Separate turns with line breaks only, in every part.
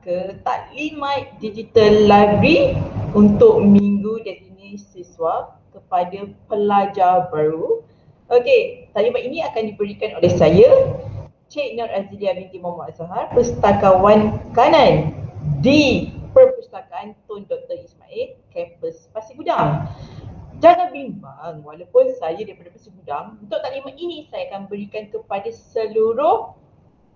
ke taklimat digital library untuk minggu destinasi siswa kepada pelajar baru. Okey, taklimat ini akan diberikan oleh saya, Cik Nur Azilia binti Muhammad Azhar, pustakawan kanan di Perpustakaan Tun Dr. Ismail, kampus Pasir Gudang. Jangan bimbang, walaupun saya daripada Pasir Gudang, untuk taklimat ini saya akan berikan kepada seluruh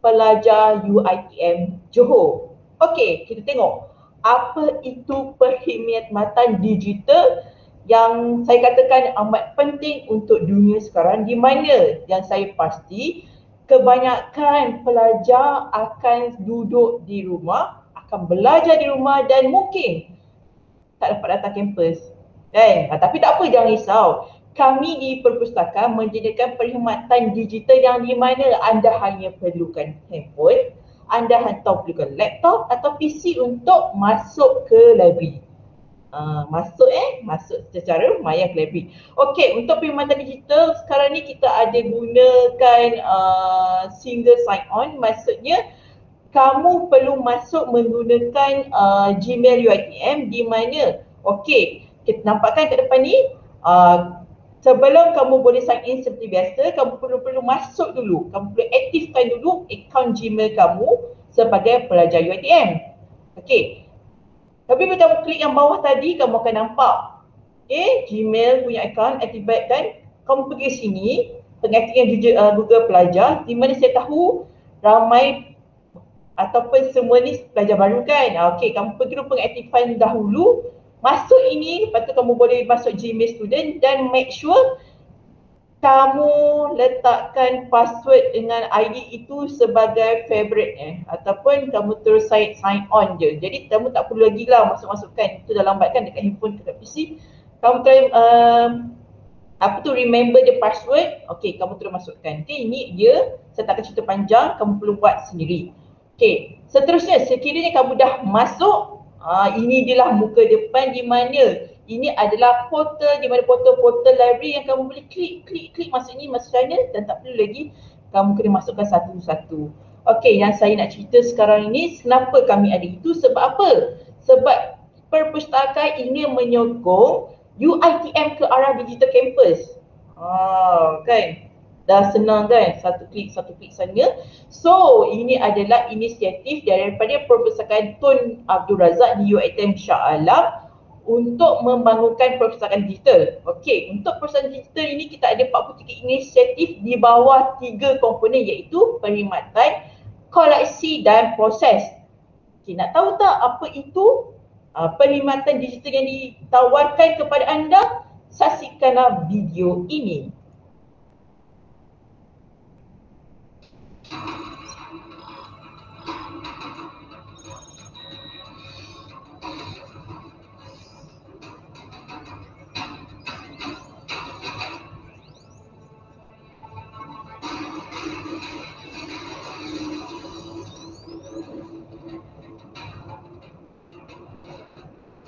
pelajar UiTM Johor. Okey, kita tengok apa itu perkhidmatan digital yang saya katakan amat penting untuk dunia sekarang, di mana yang saya pasti kebanyakan pelajar akan duduk di rumah, akan belajar di rumah dan mungkin tak dapat datang kampus. Tapi tak apa, jangan risau. Kami di perpustakaan menyediakan perkhidmatan digital yang di mana anda hanya perlukan handphone, anda hantar perlukan laptop atau PC untuk masuk ke library. Masuk secara maya ke library. Okey, untuk perkhidmatan digital sekarang ni kita ada gunakan single sign on, maksudnya kamu perlu masuk menggunakan Gmail UiTM, di mana okey, kita nampakkan kat depan ni sebelum kamu boleh sign in seperti biasa, kamu perlu masuk dulu, kamu perlu aktifkan dulu akaun Gmail kamu sebagai pelajar UiTM. Okey, tapi bila kamu klik yang bawah tadi, kamu akan nampak Gmail punya akaun aktifkan. Kamu pergi sini, pengaktifan Google Pelajar, di mana saya tahu ramai ataupun semua ni pelajar baru kan. Okey, kamu pergi dulu pengaktifan dahulu, masuk ini, lepas tu kamu boleh masuk Gmail student dan make sure kamu letakkan password dengan ID itu sebagai favorite ataupun kamu terus sign on je. Jadi kamu tak perlu lagi lah masuk-masukkan, itu dah lambat kan dekat handphone, dekat PC. Kamu try remember the password. Okey, kamu terus masukkan. Okey, ini dia, saya tak akan cerita panjang, kamu perlu buat sendiri. Okey, seterusnya sekiranya kamu dah masuk, ini dia lah muka depan, di mana ini adalah portal, di mana portal library yang kamu boleh klik masuk ni, masuk sana, dan tak perlu lagi kamu kena masukkan satu-satu. Okey, yang saya nak cerita sekarang ini, kenapa kami ada itu, sebab apa? Sebab perpustakaan ini menyokong UiTM ke arah digital campus. Kan? Dah senang kan, satu klik sana. So ini adalah inisiatif daripada Perpustakaan Tun Abdul Razak di UiTM Shah Alam untuk membangunkan perpustakaan digital. Okey, untuk perpustakaan digital ini kita ada 43 inisiatif di bawah 3 komponen, iaitu perkhidmatan, koleksi dan proses. Okey, nak tahu tak apa itu perkhidmatan digital yang ditawarkan kepada anda? Saksikanlah video ini.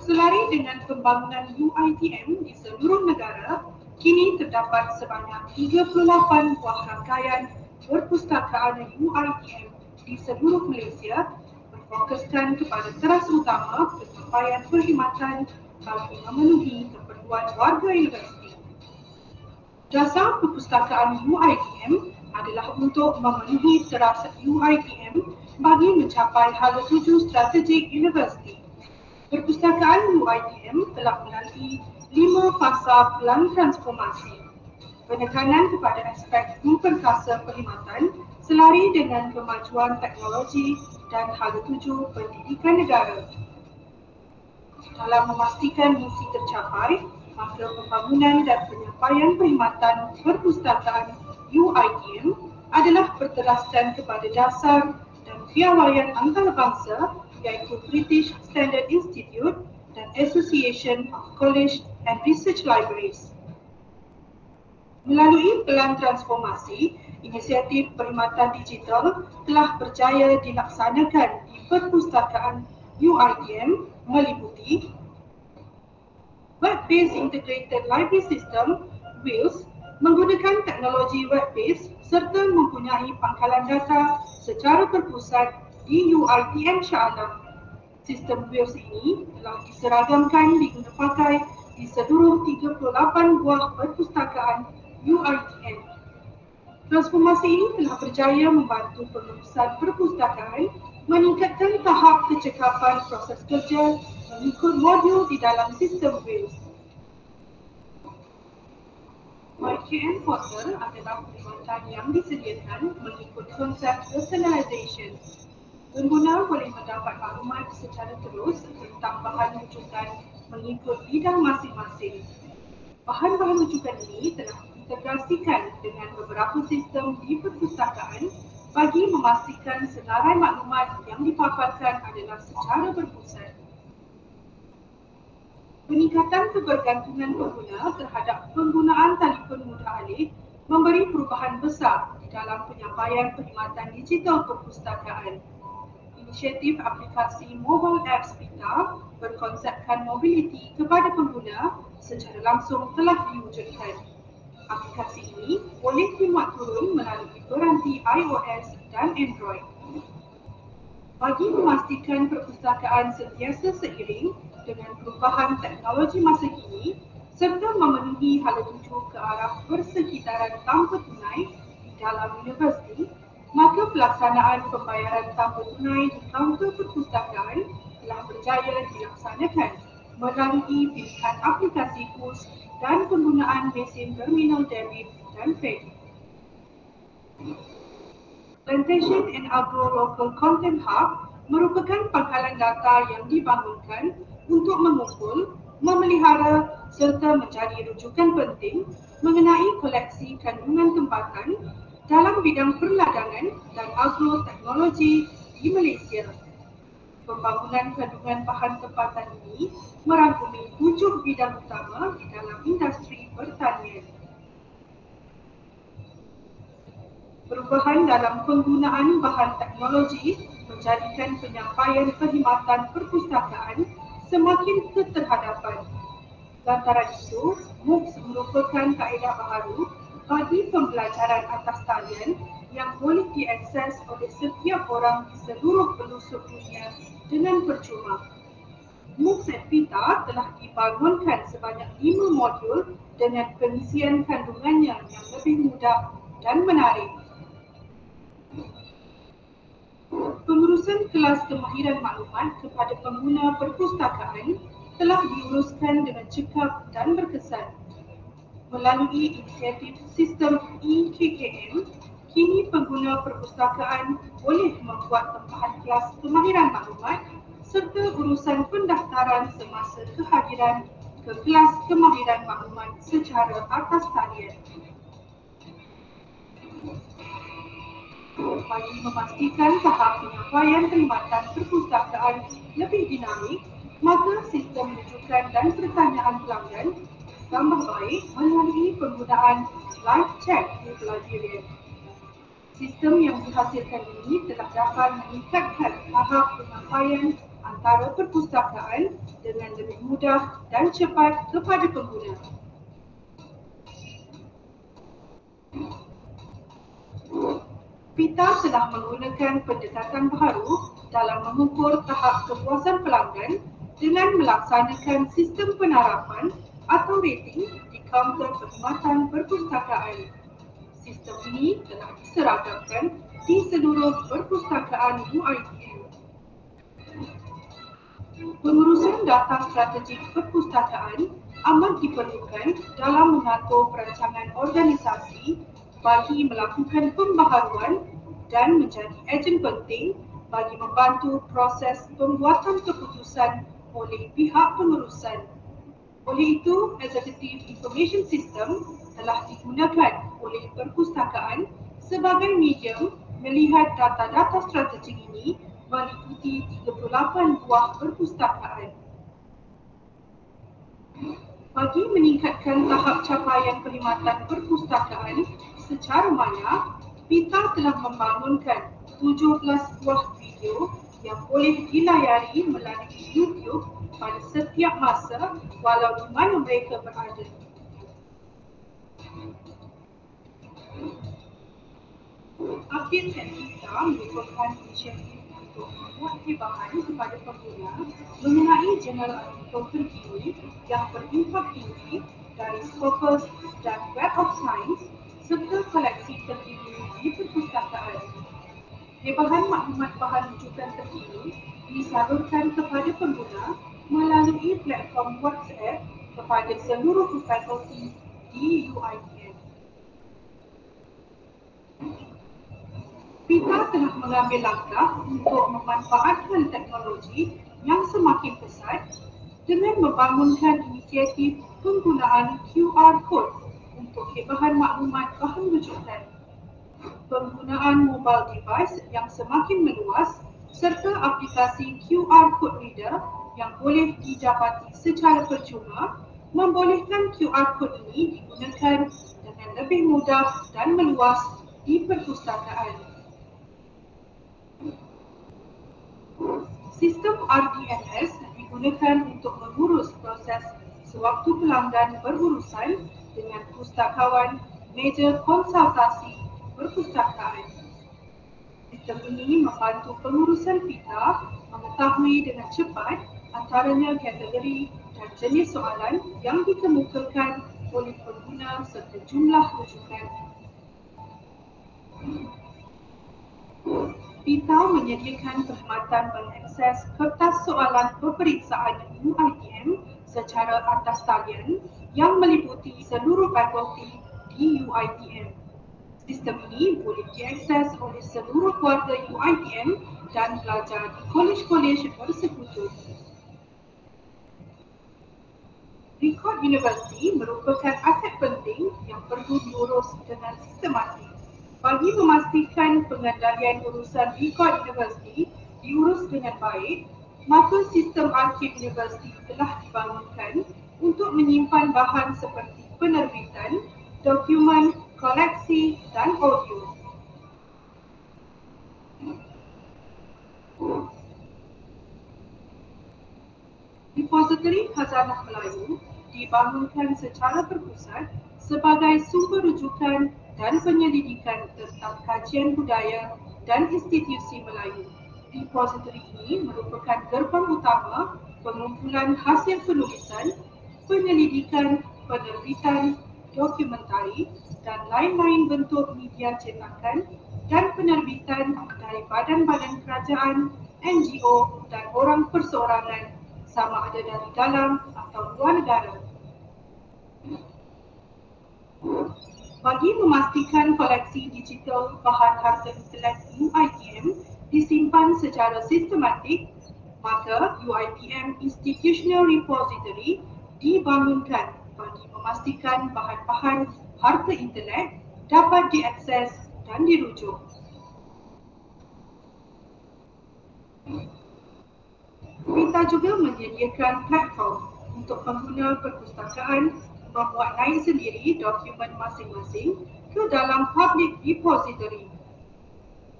Selari dengan pembangunan UiTM di seluruh negara, kini terdapat sebanyak 38 buah rangkaian perpustakaan UiTM di seluruh Malaysia berfokuskan kepada teras utama penyampaian perkhidmatan bagi memenuhi keperluan warga universiti. Dasar perpustakaan UiTM adalah untuk memenuhi teras UiTM bagi mencapai hala tuju strategik universiti. Perpustakaan UiTM telah melalui 5 fasa pelan transformasi. Penekanan kepada aspek memperkasa perkhidmatan selari dengan kemajuan teknologi dan hala tuju pendidikan negara. Dalam memastikan misi tercapai, maka pembangunan dan penyampaian perkhidmatan perpustakaan UiTM adalah berteraskan kepada dasar dan piawaian antarabangsa, iaitu British Standard Institute dan Association of College and Research Libraries. Melalui pelan transformasi, inisiatif perkhidmatan digital telah berjaya dilaksanakan di perpustakaan UiTM meliputi Web-Based Integrated Library System (WILS) menggunakan teknologi web-based serta mempunyai pangkalan data secara terpusat di UiTM Shah Alam Sistem WILS ini telah diseragamkan diguna pakai di seluruh 38 buah perpustakaan UiTM. Transformasi ini telah berjaya membantu pengurusan perpustakaan meningkatkan tahap kecekapan proses kerja mengikut modul di dalam sistem WILS. YKM Portal adalah perkhidmatan yang disediakan mengikut konsep personalization. Pengguna boleh mendapat maklumat secara terus tentang bahan rujukan mengikut bidang masing-masing. Bahan-bahan rujukan ini telah diintegrasikan dengan beberapa sistem di perpustakaan bagi memastikan senarai maklumat yang dipaparkan adalah secara berpusat. Peningkatan kebergantungan pengguna terhadap penggunaan telefon mudah alih memberi perubahan besar di dalam penyampaian perkhidmatan digital perpustakaan. Inisiatif aplikasi mobile apps PITA berkonsepkan mobiliti kepada pengguna secara langsung telah diwujudkan. Aplikasi ini boleh dimuat turun melalui peranti iOS dan Android. Bagi memastikan perpustakaan sentiasa seiring dengan perubahan teknologi masa kini serta memenuhi hala tuju ke arah persekitaran tanpa tunai di dalam universiti, maka pelaksanaan pembayaran tanpa tunai di kaunter perpustakaan telah berjaya dilaksanakan melalui pilihan aplikasi PUS dan penggunaan mesin terminal debit dan kredit. Plantation and Agro Local Content Hub merupakan pangkalan data yang dibangunkan untuk mengumpul, memelihara serta menjadi rujukan penting mengenai koleksi kandungan tempatan dalam bidang perladangan dan agroteknologi di Malaysia. Pembangunan kandungan bahan tempatan ini merangkumi 7 bidang utama di dalam industri pertanian. Perubahan dalam penggunaan bahan teknologi menjadikan penyampaian perkhidmatan perpustakaan semakin keterhadapan. Lantaran itu, MOOCs merupakan kaedah baharu bagi pembelajaran atas talian yang boleh diakses oleh setiap orang di seluruh pelosok dunia dengan percuma. MOOCs at PITA telah dibangunkan sebanyak 5 modul dengan pengisian kandungannya yang lebih mudah dan menarik. Pengurusan kelas kemahiran maklumat kepada pengguna perpustakaan telah diuruskan dengan cekap dan berkesan. Melalui inisiatif sistem eKKM, kini pengguna perpustakaan boleh membuat tempahan kelas kemahiran maklumat serta urusan pendaftaran semasa kehadiran ke kelas kemahiran maklumat secara atas talian. Bagi memastikan tahap penyampaian perkhidmatan perpustakaan lebih dinamik, maka sistem rujukan dan pertanyaan pelanggan tambah baik melalui penggunaan live chat with librarian. Sistem yang dihasilkan ini telah dapat meningkatkan tahap penyampaian antara perpustakaan dengan lebih mudah dan cepat kepada pengguna. PITA telah menggunakan pendekatan baharu dalam mengukur tahap kepuasan pelanggan dengan melaksanakan sistem penarapan atau rating di kaunter perkhidmatan perpustakaan. Sistem ini telah diseragamkan di seluruh perpustakaan UiTM. Pengurusan data strategik perpustakaan amat diperlukan dalam mengatur perancangan organisasi bagi melakukan pembaharuan dan menjadi ejen penting bagi membantu proses pembuatan keputusan oleh pihak pengurusan. Oleh itu, Executive Information System telah digunakan oleh perpustakaan sebagai medium melihat data-data strategik ini meliputi 38 buah perpustakaan. Bagi meningkatkan tahap capaian perkhidmatan perpustakaan secara maya, PITA telah membangunkan 17 buah video yang boleh dilayari melalui YouTube pada setiap masa walau di mana mereka berada. Update at PITA merupakan inisiatif untuk membuat hibahan kepada pengguna mengenai jurnal artikel terkini yang berimpact tinggi dari Scopus dan Web of Science serta koleksi terkini di perpustakaan. Hibahan maklumat bahan rujukan terkini disalurkan kepada pengguna melalui platform WhatsApp kepada seluruh fakulti di UiTM. PITA telah mengambil langkah untuk memanfaatkan teknologi yang semakin pesat dengan membangunkan inisiatif penggunaan QR Code untuk hibahan maklumat bahan rujukan, penggunaan mobile device yang semakin meluas serta aplikasi QR Code reader yang boleh didapati secara percuma membolehkan QR Code ini digunakan dengan lebih mudah dan meluas di perpustakaan. Sistem RDMS digunakan untuk mengurus proses sewaktu pelanggan berurusan dengan pustakawan meja konsultasi perpustakaan. Sistem ini membantu pengurusan PITA mengetahui dengan cepat antaranya kategori dan jenis soalan yang dikemukakan oleh pengguna serta jumlah rujukan. PITA menyediakan perkhidmatan mengakses kertas soalan peperiksaan UiTM secara atas talian yang meliputi seluruh fakulti di UiTM. Sistem ini boleh diakses oleh seluruh keluarga UiTM dan pelajar di kolej-kolej bersekutu. Rekod universiti merupakan aset penting yang perlu diurus dengan sistematik. Bagi memastikan pengendalian urusan rekod universiti diurus dengan baik, maka sistem arsip universiti telah dibangunkan untuk menyimpan bahan seperti penerbitan, dokumen, koleksi dan audio. Repository Khazanah Melayu dibangunkan secara terpusat sebagai sumber rujukan dan penyelidikan tentang kajian budaya dan institusi Melayu. Repository ini merupakan gerbang utama pengumpulan hasil penulisan, penyelidikan, penerbitan, dokumentari dan lain-lain bentuk media cetakan dan penerbitan dari badan-badan kerajaan, NGO dan orang perseorangan sama ada dari dalam atau luar negara. Bagi memastikan koleksi digital bahan harta intelek UiTM disimpan secara sistematik, maka UiTM Institutional Repository dibangunkan bagi memastikan bahan-bahan harta intelek dapat diakses dan dirujuk. PITA juga menyediakan platform untuk pengguna perpustakaan membuat naik sendiri dokumen masing-masing ke dalam public repository.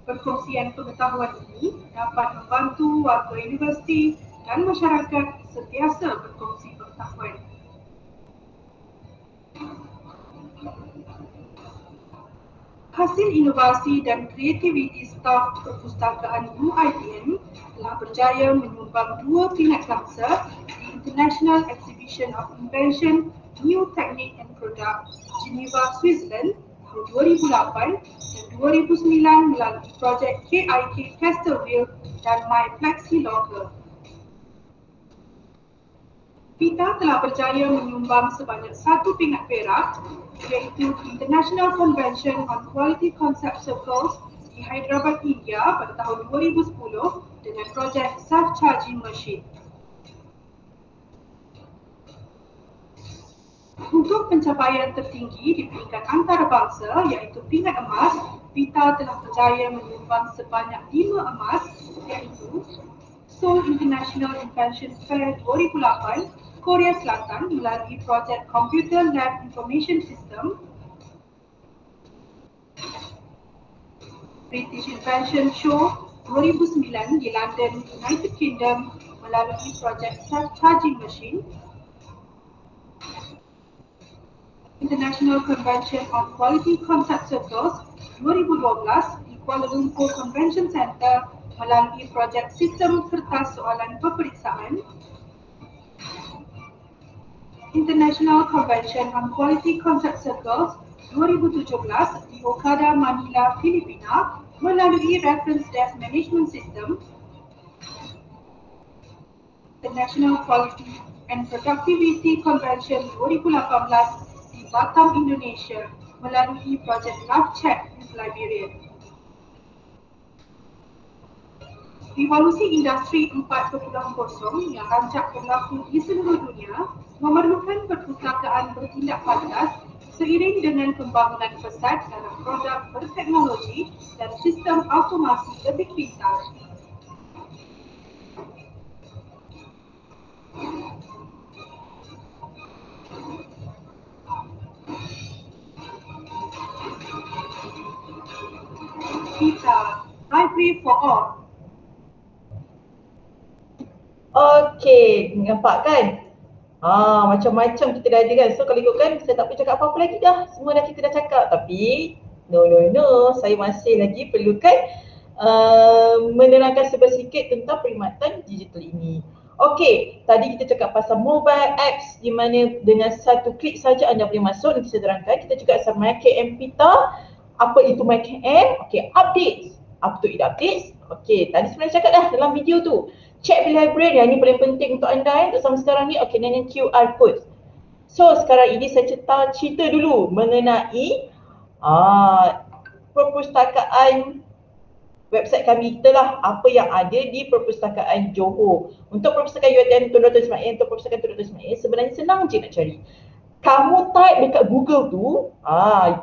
Perkongsian pengetahuan ini dapat membantu warga universiti dan masyarakat sentiasa berkongsi pengetahuan. Hasil inovasi dan kreativiti staf perpustakaan UiTM telah berjaya menyumbang 2 pingat bangsa di International Exhibition of Invention, New Technique and Product, Geneva, Switzerland tahun 2008 dan 2009 melalui projek KIK Castleville dan MyFlexi Locker. PITA telah berjaya menyumbang sebanyak 1 pingat perak iaitu International Convention on Quality Concept Circles di Hyderabad, India pada tahun 2010 dengan projek Self-Charging Machine. Untuk pencapaian tertinggi di peringkat antarabangsa iaitu pingat emas, PITA telah berjaya menyumbang sebanyak 5 emas iaitu Seoul International Invention Fair 2008, Korea Selatan melalui projek Computer Lab Information System, British Invention Show 2009 di London, United Kingdom melalui projek Self-Charging Machine, International Convention on Quality Concept Circles 2012 di Kuala Lumpur Convention Centre melalui projek sistem kertas soalan peperiksaan, International Convention on Quality Concept Circles 2017 di Okada, Manila, Filipina melalui Reference Desk Management System, International Quality and Productivity Convention 2018 di Batam, Indonesia melalui projek Live Chat with Librarian. Revolusi Industri 4.0 yang rancak berlaku di seluruh dunia memerlukan perpustakaan bertindak pantas seiring dengan pembangunan pesat dalam produk berteknologi dan sistem automasi lebih pintar. Kita, Library for All.
Okey, nampak kan? Macam-macam kita dah ada kan. So kalau ikutkan, saya tak perlu cakap apa-apa lagi dah. Semua dah kita dah cakap. Tapi, no. Saya masih lagi perlukan menerangkan sedikit tentang perkhidmatan digital ini. Okey, tadi kita cakap pasal mobile apps di mana dengan satu klik saja anda boleh masuk. Nanti saya terangkan. Kita juga pasal MyKM Pita. Apa itu MyKM? Okey, updates. Apa tu updates? Okey, tadi sebenarnya cakap dah dalam video tu. Check the library, yang ni paling penting untuk anda untuk sama sekarang ni. Okey, dengan QR code. So sekarang ini saya cerita dulu mengenai perpustakaan website kami kita lah, apa yang ada di perpustakaan Johor. Untuk perpustakaan UiTM Tun Dr. Ismail, untuk perpustakaan Tun Dr. Ismail sebenarnya senang je nak cari. Kamu type dekat Google tu,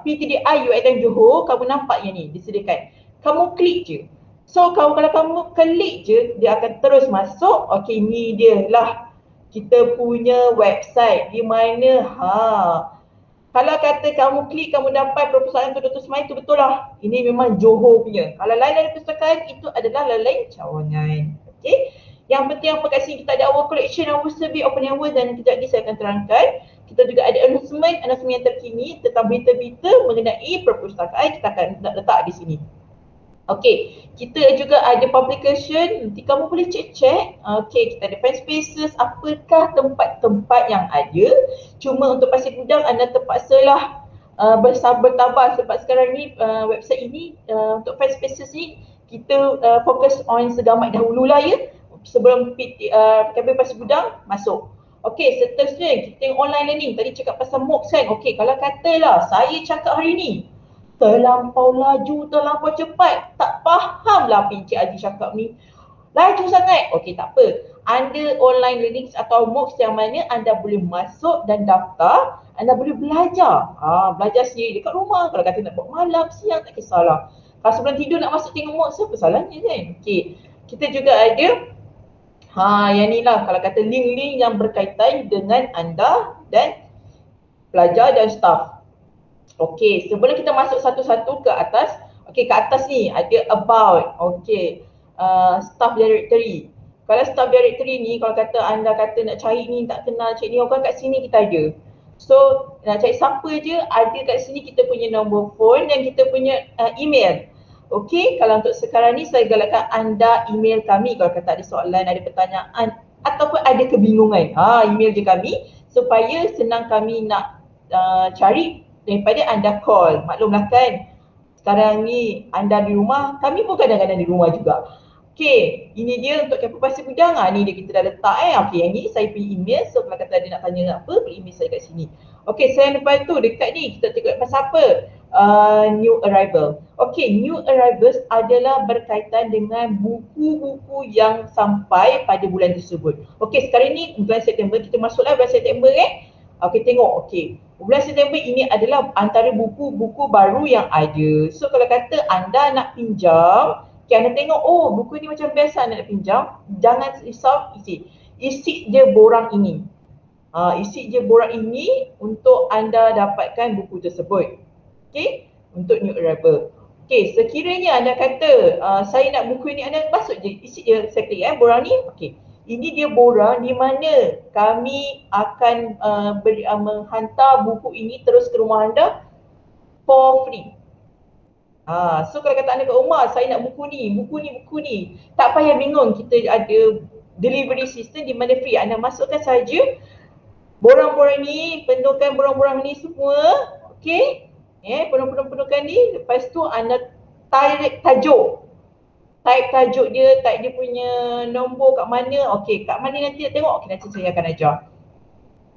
PTDI UiTM Johor, kamu nampak yang ni disediakan. Kamu klik je. So kalau kamu klik je, dia akan terus masuk. Okey, ni dia lah kita punya website di mana kalau kata kamu klik, kamu dapat perpustakaan Tun Dr. Ismail, itu betul lah. Ini memang Johor punya. Kalau lain-lain perpustakaan, itu adalah lain-lain cawangan. Okey. Yang penting apa kat sini, kita ada our collection, our survey, open hours dan kejap lagi saya akan terangkan. Kita juga ada announcement yang terkini tentang berita-berita mengenai perpustakaan, kita akan letak di sini. Okey, kita juga ada publication, nanti kamu boleh cek-cek. Okey, kita ada fan spaces, apakah tempat-tempat yang ada. Cuma untuk Pasir Gudang anda terpaksalah bertabah sebab sekarang ni website ini untuk fan spaces ni kita fokus on Segamat dahululah ya. Sebelum KP Pasir Gudang masuk. Okey, seterusnya kita online learning. Tadi cakap pasal MOOCs kan. Okey, kalau katalah saya cakap hari ni terlampau laju, terlampau cepat, tak faham lah apa Encik Haji cakap ni, laju sangat. Okey, tak apa. Anda online learning atau MOOCs yang mana anda boleh masuk dan daftar, anda boleh belajar. Belajar sendiri dekat rumah. Kalau kata nak buat malam, siang, tak kisahlah. Kalau sebelum tidur nak masuk tengok MOOCs, apa salahnya kan? Okey, kita juga ada yang ni lah, kalau kata link-link yang berkaitan dengan anda dan pelajar dan staff. Okey, sebelum kita masuk satu-satu ke atas, okey, ke atas ni ada about, okey, staff directory. Kalau staff directory ni, kalau kata anda kata nak cari ni, tak kenal cik ni, orang kat sini kita ada. So, nak cari siapa je, ada kat sini kita punya nombor phone dan kita punya email. Okey, kalau untuk sekarang ni saya galakkan anda email kami kalau kata ada soalan, ada pertanyaan ataupun ada kebingungan. Email je kami supaya senang kami nak cari daripada anda call. Maklumlah kan, sekarang ni anda di rumah, kami pun kadang-kadang di rumah juga. Okey, ini dia untuk KP Pasir Gudang. Ni dia kita dah letak Okey, yang ni saya pilih email. So kalau kata ada nak tanya apa, pilih email saya kat sini. Okey, selain lepas tu dekat ni kita tengok pasal apa? New arrival. Okey, new arrivals adalah berkaitan dengan buku-buku yang sampai pada bulan tersebut. Okey, sekarang ni bulan September, kita masuklah bulan September Okey, tengok. Okey, bulan September ini adalah antara buku-buku baru yang ada. So kalau kata anda nak pinjam, anda tengok, buku ni macam biasa anda nak pinjam, jangan risau isi je borang ini. Isi je borang ini untuk anda dapatkan buku tersebut. Okey, untuk new arrival. Okey, sekiranya anda kata saya nak buku ni, anda masuk je, isi je, saya klik borang ni. Okey, ini dia borang di mana kami akan menghantar buku ini terus ke rumah anda for free. So kalau kata anda kat rumah, saya nak buku ni, buku ni. Tak payah bingung, kita ada delivery system di mana free. Anda masukkan saja borang-borang ni, pendudukan borang-borang ni semua. Okey. Pendudukan ni. Lepas tu anda tarik tajuk. Type tajuk dia, type dia punya nombor kat mana. Okey, kat mana nanti nak tengok? Okey, nanti saya akan ajar.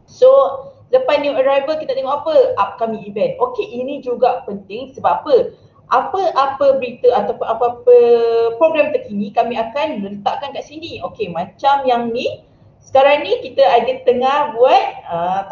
So, lepas new arrival kita tengok apa? Upcoming event. Okey, ini juga penting sebab apa? Apa-apa berita ataupun apa-apa program terkini kami akan letakkan kat sini. Okey, macam yang ni. Sekarang ni kita ada tengah buat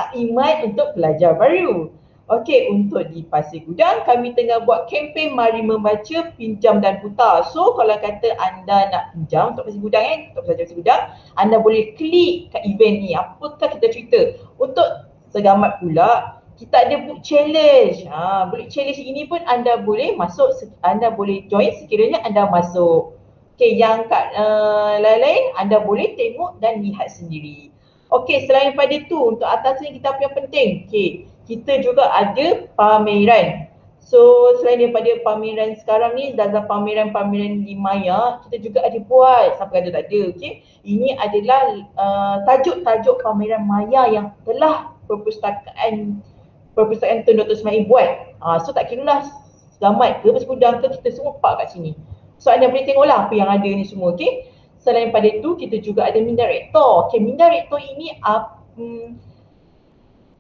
taklimat untuk pelajar baru. Okey, untuk di Pasir Gudang kami tengah buat kempen Mari Membaca, Pinjam dan Putar. So, kalau kata anda nak pinjam untuk Pasir Gudang untuk pelajar Pasir Gudang, anda boleh klik kat event ni. Apakah kita cerita? Untuk segamat pula, kita ada book challenge. Book challenge ini pun anda boleh masuk, anda boleh join sekiranya anda masuk. Okey, yang kat lain-lain anda boleh tengok dan lihat sendiri. Okey, selain daripada tu, untuk atas ni kita apa yang penting? Okey, kita juga ada pameran. So, selain daripada pameran sekarang ni, dalam pameran-pameran di Maya, kita juga ada buat. Siapa kata tak ada, okey? Ini adalah tajuk-tajuk pameran Maya yang telah perpustakaan Tun Dr. Ismail buat. So, tak kira lah selamat ke, Pasir Gudang ke, kita semua park kat sini. So, anda boleh tengoklah apa yang ada ni semua, okey? Selain daripada itu, kita juga ada Minda Rektor. Okey, Minda Rektor ini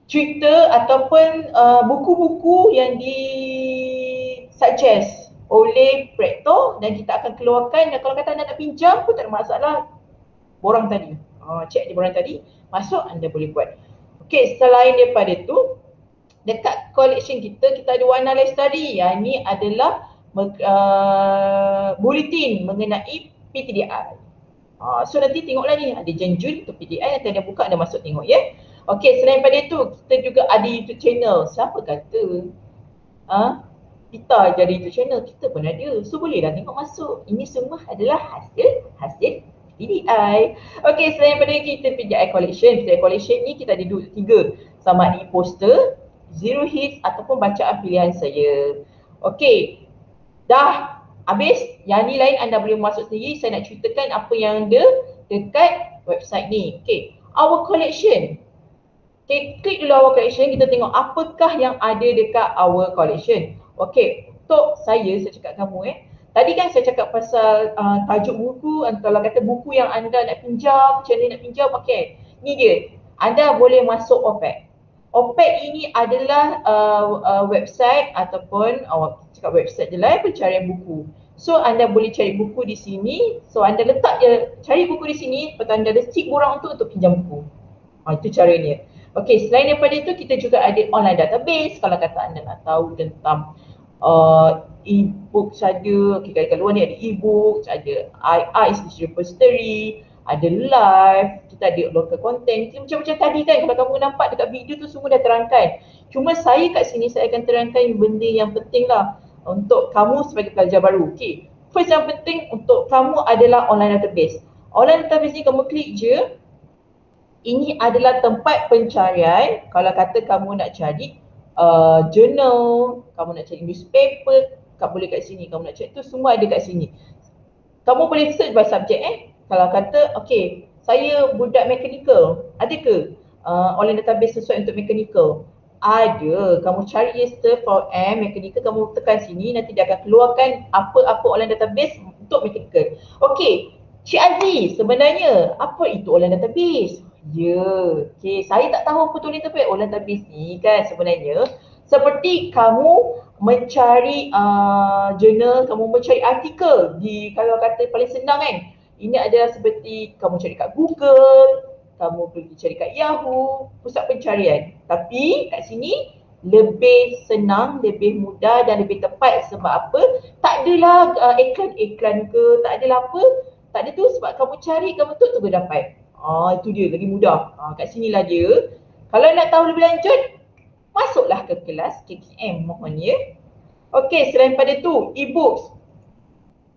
cerita ataupun buku-buku yang suggest oleh rektor dan kita akan keluarkan, dan kalau kata anda nak pinjam pun tak ada masalah, borang tadi. Cek di borang tadi, masuk anda boleh buat. Okey, selain daripada tu, dekat collection kita ada Warna Lestari. Ini adalah bulletin mengenai PTDI. So nanti tengoklah ni, ada Jun untuk PTDI, nanti anda buka, anda masuk tengok ya. Okey, selain daripada itu, kita juga ada YouTube channel. Siapa kata kita jadi YouTube channel? Kita pun ada. So bolehlah tengok masuk. Ini semua adalah hasil PDI. Okey, selain daripada kita PDI collection, PDI collection ni kita ada 3. Sama ada poster, zero hits ataupun bacaan pilihan saya. Okey, dah habis. Yang ni lain anda boleh masuk sendiri. Saya nak ceritakan apa yang ada dekat website ni. Okey, our collection. Okay, klik dulu our collection, kita tengok apakah yang ada dekat our collection. Okey, untuk saya cakap kamu tadi kan saya cakap pasal tajuk buku, kalau kata buku yang anda nak pinjam, channel nak pinjam, okey. Ni dia, anda boleh masuk OPEC. OPEC ini adalah website ataupun cakap website je lah, pencarian buku. So anda boleh cari buku di sini. So anda letak je, cari buku di sini, lepas anda ada cik borang untuk pinjam buku. Itu caranya. Okey, selain daripada itu kita juga ada online database. Kalau kata anda nak tahu tentang e-book saja, okay, kat luar ni ada e-book, ada institution repository, ada live, kita ada local content. Macam-macam tadi kan, kalau kamu nampak dekat video tu semua dah terangkan. Cuma saya kat sini saya akan terangkan benda yang penting lah untuk kamu sebagai pelajar baru. Okey, first yang penting untuk kamu adalah online database. Online database ni kamu klik je. Ini adalah tempat pencarian. Kalau kata kamu nak cari journal, kamu nak cari newspaper, kamu boleh kat sini. Kamu nak cari tu semua ada kat sini. Kamu boleh search by subject Kalau kata, okay, saya budak mechanical, ada ke online database sesuai untuk mechanical? Ada. Kamu cari register for mechanical, kamu tekan sini, nanti dia akan keluarkan apa-apa online database untuk mechanical. Okay, Cik Aziz, sebenarnya apa itu online database? Ya, okay. Saya tak tahu apa tu online database. Online database ni kan sebenarnya seperti kamu mencari jurnal, kamu mencari artikel di, kalau kata paling senang kan, ini adalah seperti kamu cari kat Google, kamu pergi cari kat Yahoo, pusat pencarian. Tapi kat sini lebih senang, lebih mudah dan lebih tepat. Sebab apa? Tak adalah iklan-iklan ke, tak adalah apa. Tak ada tu, sebab kamu cari, kamu tunggu dapat. Itu dia, lagi mudah. Kat sinilah dia. Kalau nak tahu lebih lanjut, masuklah ke kelas KKM, mohon ya. Okey, selain pada tu, e-books.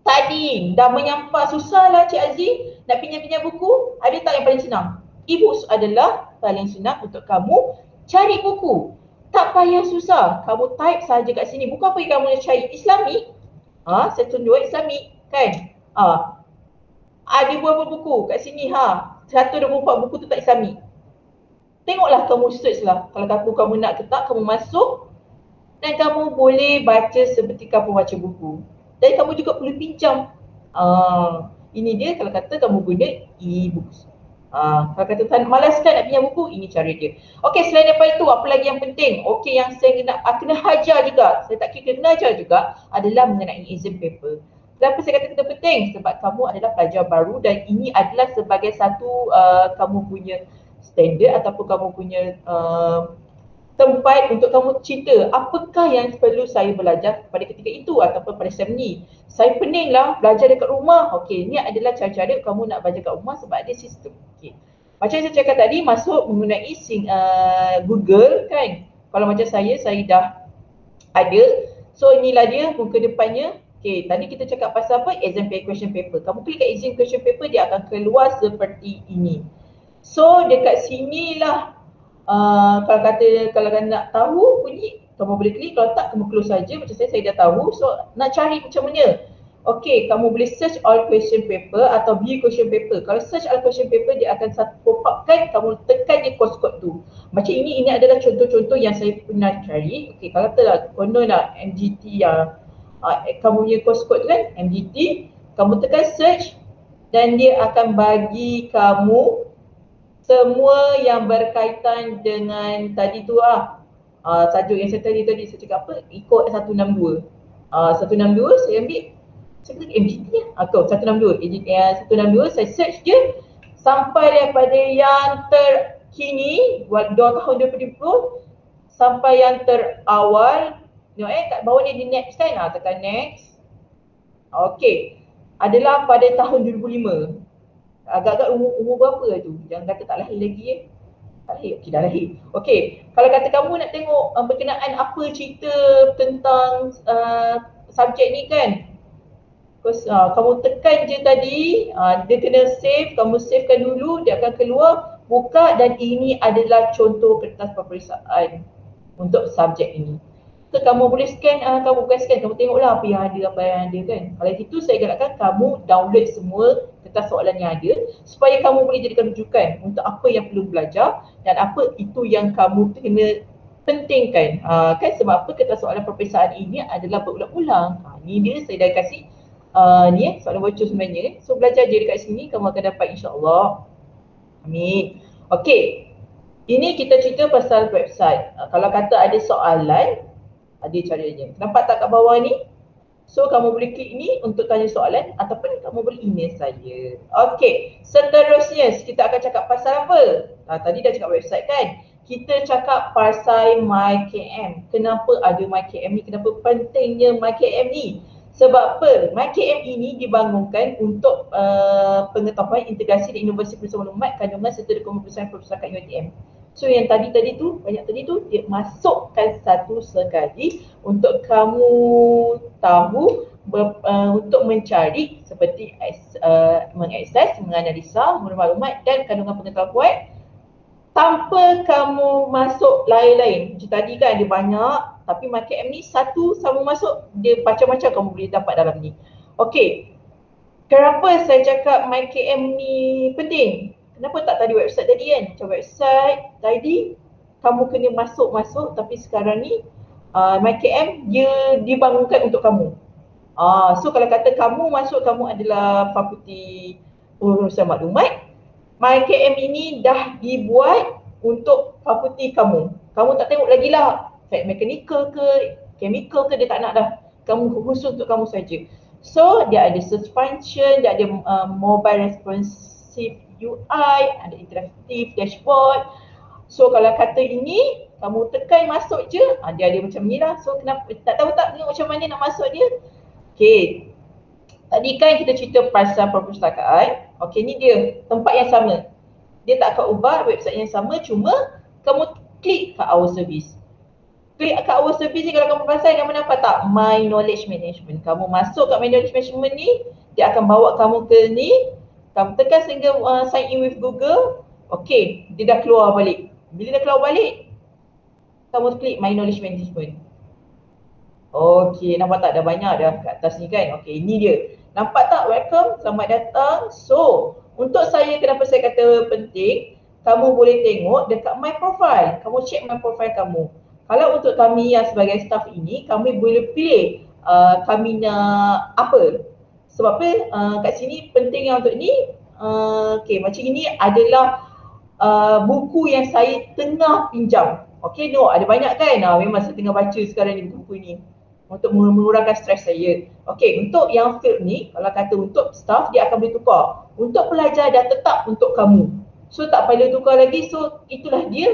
Tadi dah menyampah, susah lah Cik Aziz nak pinjam-pinjam buku. Ada tak yang paling senang? E-books adalah paling senang untuk kamu cari buku. Tak payah susah. Kamu type saja kat sini. Bukan apa yang kamu nak cari Islamic. Saya tunjuk Islamic kan. Ada beberapa buku kat sini 124 buku tu tak Islamic. Tengoklah kamu search lah. Kalau kamu nak ke tak, kamu masuk dan kamu boleh baca seperti kamu baca buku. Dan kamu juga perlu pinjam. Ini dia kalau kata kamu guna e-books. Kalau kata malaskan nak pinjam buku, ini cara dia. Okey, selain daripada itu, apa lagi yang penting? Okey, yang saya kena hajar juga, saya tak kena hajar juga adalah mengenai exam paper. Kenapa saya kata kena penting? Sebab kamu adalah pelajar baru dan ini adalah sebagai satu kamu punya standard ataupun kamu punya tempat untuk kamu cerita apakah yang perlu saya belajar pada ketika itu ataupun pada SEM ni. Saya pening lah belajar dekat rumah. Okey, ni adalah cara-cara kamu nak belajar kat rumah sebab ada sistem. Okey. Macam saya cakap tadi, masuk menggunaai Google kan. Kalau macam saya dah ada. So inilah dia muka depannya. Okey, tadi kita cakap pasal apa? Exam question paper. Kamu klik kat exam question paper, dia akan keluar seperti ini. So dekat sinilah kalau nak tahu bunyi, kamu boleh klik. Kalau tak, kamu close saja. Macam saya dah tahu. So nak cari macam mana? Okey, kamu boleh search all question paper atau view question paper. Kalau search all question paper, dia akan pop up kan, kamu tekan je course code tu. Macam ini adalah contoh-contoh yang saya pernah cari. Okey, kalau katalah konon lah MGT yang kamu punya course code tu kan, MGT, kamu tekan search dan dia akan bagi kamu semua yang berkaitan dengan tadi tu tajuk yang saya tadi saya cakap apa, ikut 162. 162 saya ambil, saya klik MGT atau 162, 162 saya search je sampai daripada yang terkini tahun 2020 sampai yang terawal. Tengok kat bawah ni di next kan, tekan next. Okey, adalah pada tahun 2005. Agak-agak umur berapa tu? Jangan kata tak lahir lagi Tak lahir, okey dah lahir. Okey, kalau kata kamu nak tengok berkenaan apa cerita tentang subjek ni kan, kamu tekan je tadi, dia kena save, kamu savekan dulu, dia akan keluar, buka dan ini adalah contoh kertas peperiksaan untuk subjek ini. So, kamu boleh scan, kamu bukan scan, kamu tengoklah apa yang ada kan. Kalau itu saya galakkan kamu download semua kertas soalan yang ada supaya kamu boleh jadikan rujukan untuk apa yang perlu belajar dan apa itu yang kamu kena pentingkan. Kan sebab apa kertas soalan peperiksaan ini adalah berulang-ulang. Ni dia saya dah kasih ni soalan bocor sebenarnya. So belajar je dekat sini, kamu akan dapat insya-Allah. Amin. Okey. Ini kita cerita pasal website. Kalau kata ada soalan, ada caranya. Nampak tak kat bawah ni? So kamu boleh klik ni untuk tanya soalan ataupun kamu boleh email saya. Okey, seterusnya kita akan cakap pasal apa? Tadi dah cakap website kan? Kita cakap pasal MyKM. Kenapa ada MyKM ni? Kenapa pentingnya MyKM ni? Sebab apa? MyKM ini dibangunkan untuk pengetahuan integrasi dan inovasi bersama maklumat kandungan serta dokumen perpustakaan UiTM. So yang banyak tadi tu dia masukkan satu sekali untuk kamu tahu untuk mencari seperti mengakses, menganalisa maklumat dan kandungan pengetahuan tanpa kamu masuk lain-lain. Macam tadi kan dia banyak, tapi MyKM ni satu sama masuk, dia macam-macam kamu boleh dapat dalam ni. Okey, kenapa saya cakap MyKM ni penting? Kenapa tak tadi website tadi kan? Macam website tadi kamu kena masuk tapi sekarang ni MyKM dia dibangunkan untuk kamu. So kalau kata kamu masuk, kamu adalah fakulti urusan maklumat, MyKM ini dah dibuat untuk fakulti kamu. Kamu tak tengok lagi lah mechanical ke, chemical ke, dia tak nak dah. Kamu khusus untuk kamu saja. So dia ada search function, dia ada mobile responsive UI, ada interaktif dashboard. So kalau kata ini, kamu tekan masuk je, dia ada macam ni lah. So kenapa, tak tahu tak tengok macam mana nak masuk dia? Okay, tadi kan kita cerita pasal perpustakaan. Okay, ni dia tempat yang sama. Dia tak akan ubah, website yang sama, cuma kamu klik kat our service. Klik kat our service ni, kalau kamu perasan, kamu nampak tak? My Knowledge Management. Kamu masuk kat My Knowledge Management ni, dia akan bawa kamu ke ni. Kamu tekan sehingga sign in with Google. Okay, dia dah keluar balik. Bila dah keluar balik, kamu klik My Knowledge Management. Okey, nampak tak dah banyak dah kat atas ni kan. Okey, ini dia. Nampak tak? Welcome, selamat datang. So, untuk saya kenapa saya kata penting, kamu boleh tengok dekat My Profile. Kamu check My Profile kamu. Kalau untuk kami yang sebagai staff ini, kami boleh pilih kami nak apa. Sebab apa? Kat sini penting yang untuk ni, okey, macam ini adalah buku yang saya tengah pinjam. Okey, no, ada banyak kan? Memang saya tengah baca sekarang ni buku ni untuk mengurangkan stres saya. Okey, untuk yang field ni, kalau kata untuk staff, dia akan boleh tukar. Untuk pelajar dah tetap untuk kamu. So tak perlu tukar lagi. So itulah dia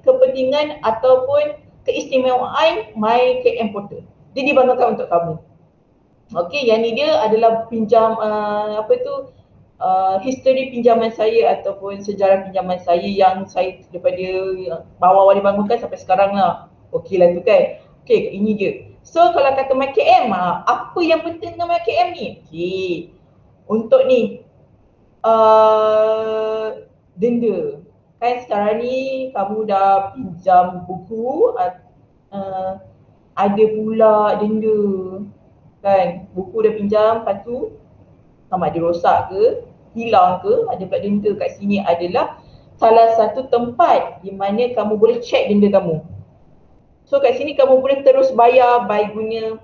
kepentingan ataupun keistimewaan My KM Portal. Dia dibangunkan untuk kamu. Okey, yang ni dia adalah pinjam history pinjaman saya ataupun sejarah pinjaman saya yang saya daripada awal-awal dibangunkan sampai sekarang lah. Okey lah tu kan. Okey, ini dia. So kalau kata MyKM, apa yang penting dengan MyKM ni? Okey, untuk ni denda. Kan sekarang ni kamu dah pinjam buku, ada pula denda. Kan, buku dah pinjam, lepas tu sama ada rosak ke, hilang ke, ada pula denda. Kat sini adalah salah satu tempat di mana kamu boleh check denda kamu. So kat sini kamu boleh terus bayar by guna,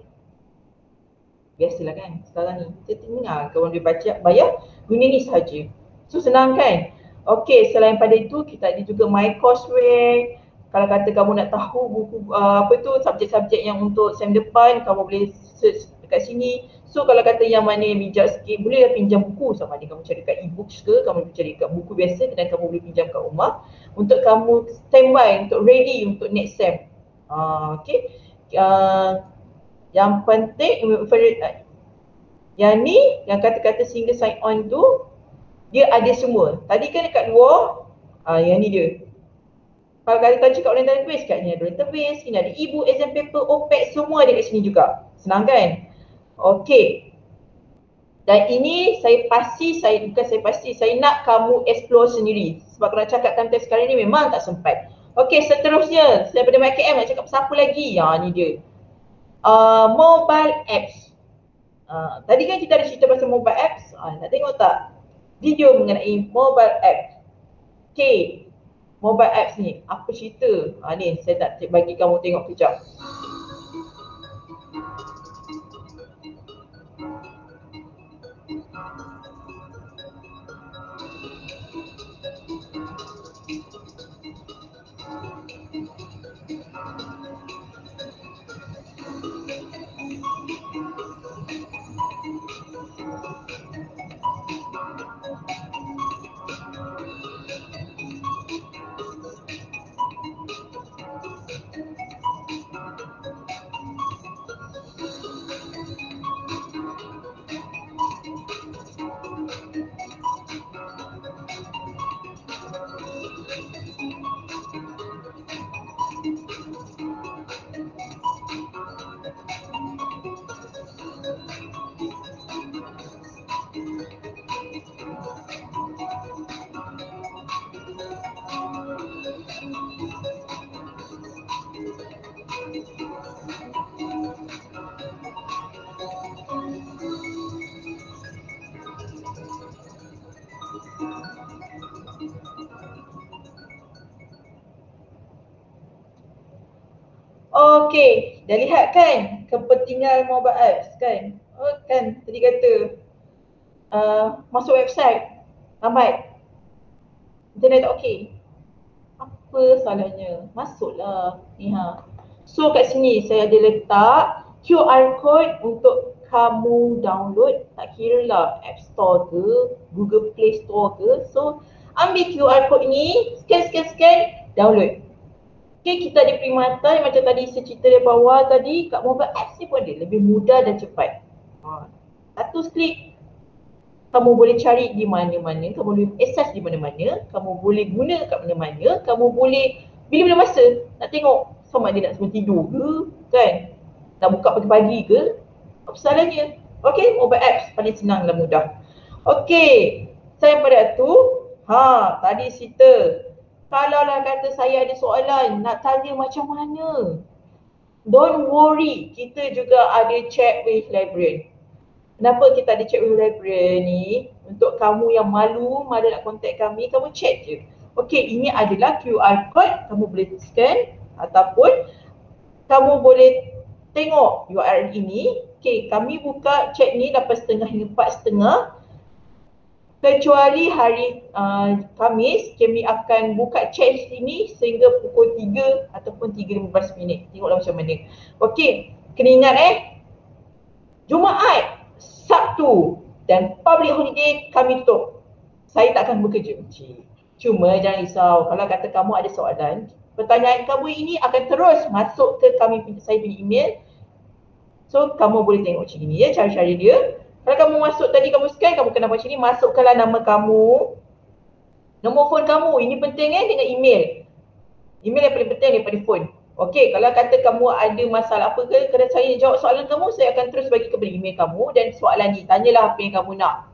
biasalah kan sekarang ni kita dengar kamu boleh baca bayar guna ni sahaja. So senang kan. Okey, selain pada itu kita ada juga My Courseware. Kalau kata kamu nak tahu buku subjek-subjek yang untuk sem depan, kamu boleh search dekat sini. So kalau kata yang mana yang bijak sikit, bolehlah pinjam buku, sama ada kamu cari kat e-books ke, kamu boleh cari kat buku biasa, dan kamu boleh pinjam kat rumah untuk kamu standby, untuk ready untuk next sem. Okey. Yang penting yang ni, yang kata-kata single sign on tu, dia ada semua. Tadi kan dekat luar, yang ni dia. Kalau kata cakap orang database, kat ni ada database, sini ada e-book, exam paper, OPEC, semua ada kat sini juga. Senang kan? Okey. Dan ini saya nak kamu explore sendiri. Sebab kalau cakap content sekarang ni memang tak sempat. Okey, seterusnya daripada MyKM nak cakap pasal apa lagi? Ni dia. Mobile apps. Tadi kan kita ada cerita pasal mobile apps. Nak tengok tak video mengenai mobile apps? Okay, mobile apps ni apa cerita? Ni saya tak bagi kamu tengok kejap. Okey, dah lihat kan kepentingan mobile apps kan? Kan tadi kata masuk website lambat, internet tak okey. Apa salahnya? Masuklah ni So kat sini saya ada letak QR code untuk kamu download, tak kira lah App Store ke, Google Play Store ke. So ambil QR code ni, scan, download. Okay, kita ada perkhidmatan macam tadi saya cerita dari bawah tadi, kat mobile apps ni pun ada, lebih mudah dan cepat. Satu klik, kamu boleh cari di mana-mana, kamu boleh access di mana-mana, kamu boleh guna kat mana-mana, kamu boleh bila-bila masa nak tengok sama ada nak semua tidur ke, kan? Nak buka pagi-pagi ke, apa salahnya? Okay, mobile apps paling senang dan mudah. Okay, saya pada tu, tadi cerita Kalaulah kata saya ada soalan, nak tanya macam mana? Don't worry, kita juga ada chat with librarian. Kenapa kita ada chat with librarian ni? Untuk kamu yang malu nak contact kami, kamu chat je. Okey, ini adalah QR code, kamu boleh scan ataupun kamu boleh tengok URL ini. Okey, kami buka chat ni 8.30 hingga 4.30. Kecuali hari Khamis, kami akan buka chat ini sehingga pukul 3 ataupun 3:15. Tengoklah macam mana. Okey, kena ingat Jumaat, Sabtu dan public holiday kami tutup. Saya tak akan bekerja. Cuma jangan risau, kalau kata kamu ada soalan, pertanyaan kamu ini akan terus masuk ke saya punya email. So kamu boleh tengok macam ni ya, cara-cara dia. Kalau kamu masuk tadi, kamu scan, kamu kena buat macam ni, masukkanlah nama kamu, nombor phone kamu, ini penting dengan email. Email yang paling penting daripada phone. Okey, kalau kata kamu ada masalah apa ke, kalau saya jawab soalan kamu, saya akan terus bagi kepada email kamu dan soalan ni, tanyalah apa yang kamu nak.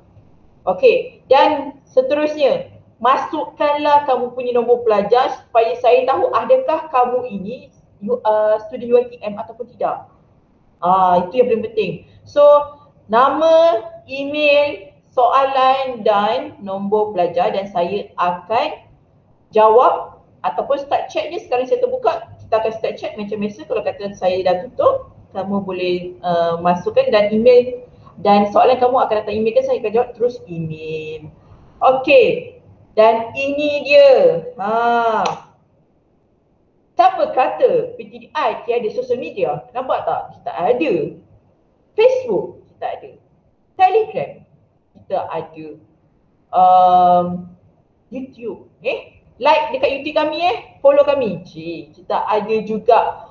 Okey, dan seterusnya, masukkanlah kamu punya nombor pelajar supaya saya tahu adakah kamu ini student UiTM ataupun tidak. Itu yang paling penting. So, nama, email, soalan dan nombor pelajar dan saya akan jawab ataupun start chat ni. Sekarang saya terbuka, kita akan start chat macam biasa. Kalau kata saya dah tutup, kamu boleh masukkan dan email dan soalan kamu akan datang email kan, saya akan jawab terus email. Okey, dan ini dia. Siapa kata PTDI tiada social media? Nampak tak? Kita ada. Facebook kita ada. Telegram kita ada. YouTube. Like dekat YouTube kami follow kami. Kita ada juga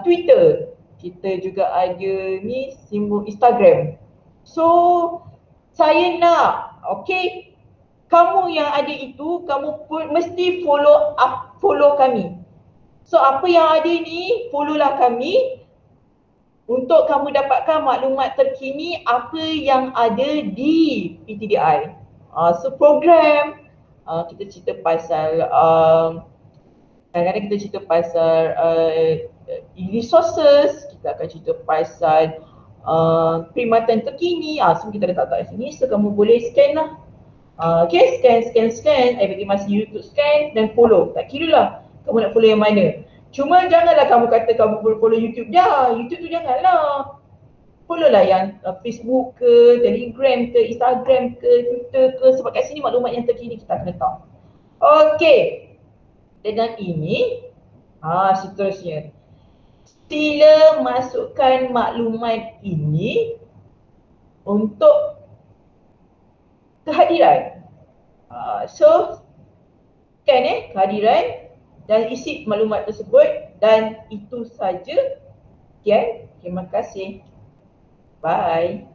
Twitter. Kita juga ada ni simbol Instagram. So saya nak, okey, kamu yang ada itu, kamu pun mesti follow kami. So apa yang ada ni, followlah kami untuk kamu dapatkan maklumat terkini apa yang ada di PTDI. So program, kita cerita pasal kadang-kadang kita cerita pasal resources, kita akan cerita pasal perkhidmatan terkini. Semua kita letak kat sini, so kamu boleh scan lah. Okay, scan. I bagi masa YouTube scan dan follow. Tak kira lah kamu nak follow yang mana. Cuma janganlah kamu kata kamu boleh follow YouTube je. YouTube tu janganlah. Follow lah yang Facebook ke, Telegram ke, Instagram ke, Twitter ke. Sebab kat sini maklumat yang terkini kita akan letak. Okay. Dengan ini, seterusnya. Sila masukkan maklumat ini untuk kehadiran. So, scan kehadiran dan isi maklumat tersebut dan itu saja. Sekian, terima kasih. Bye.